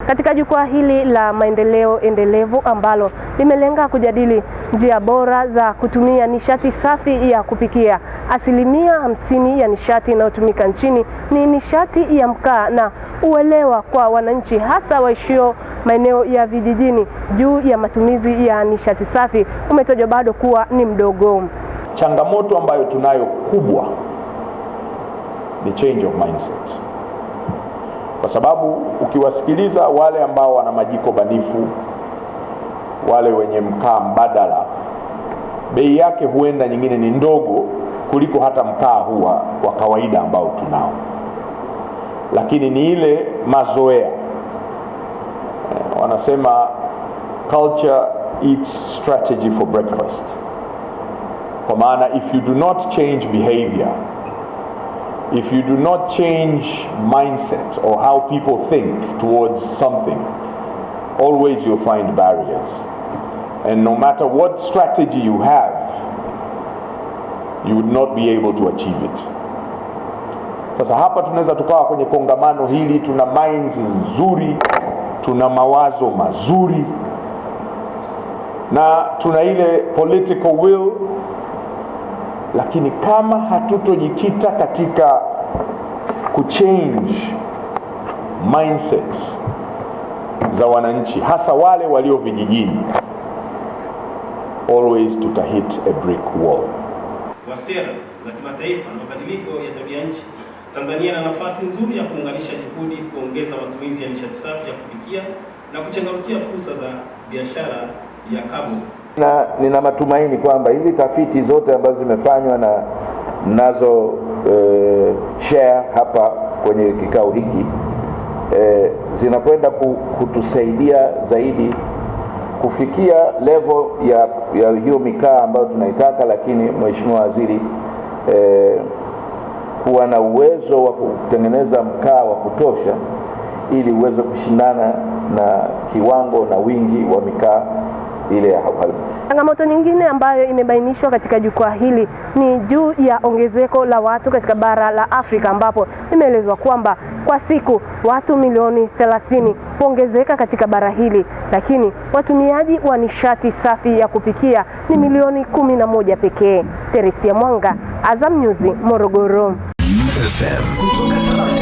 katika jukwaa hili la maendeleo endelevu ambalo limelenga kujadili njia bora za kutumia nishati safi ya kupikia. 50% ya nishati inayotumika nchini ni nishati ya mkaa, na uelewa kwa wananchi hasa waishio maeneo ya vijijini juu ya matumizi ya nishati safi umetajwa bado kuwa ni mdogo. Changamoto ambayo tunayo kubwa ni change of mindset, kwa sababu ukiwasikiliza wale ambao wana majiko banifu, wale wenye mkaa mbadala, bei yake huenda nyingine ni ndogo kuliko hata mkaa huwa wa kawaida ambao tunao, lakini ni ile mazoea. Wanasema culture eats strategy for breakfast. Kwa maana if you do not change behavior, if you do not change mindset or how people think towards something, always you'll find barriers. And no matter what strategy you have, you would not be able to achieve it. Sasa hapa tunaweza tukawa kwenye kongamano hili, tuna minds nzuri, tuna mawazo mazuri, na tuna ile political will, lakini kama hatutojikita katika kuchange mindset za wananchi, hasa wale walio vijijini, always tutahit a brick wall. Kwa sera za kimataifa na mabadiliko ya tabia nchi, Tanzania ina nafasi nzuri ya kuunganisha juhudi kuongeza matumizi ya nishati safi ya kupikia na kuchangamkia fursa za biashara ya kaboni. Nina matumaini kwamba hizi tafiti zote ambazo zimefanywa na nazo share hapa kwenye kikao hiki zinakwenda kutusaidia zaidi kufikia level ya hiyo mikaa ambayo tunaitaka, lakini Mheshimiwa Waziri kuwa na uwezo wa kutengeneza mkaa wa kutosha ili uweze kushindana na kiwango na wingi wa mikaa ile ya hapa. Changamoto nyingine ambayo imebainishwa katika jukwaa hili ni juu ya ongezeko la watu katika bara la Afrika, ambapo imeelezwa kwamba kwa siku watu milioni 30 huongezeka katika bara hili, lakini watumiaji wa nishati safi ya kupikia ni milioni 11 pekee. Teresia Mwanga, Azam News, Morogoro. FM.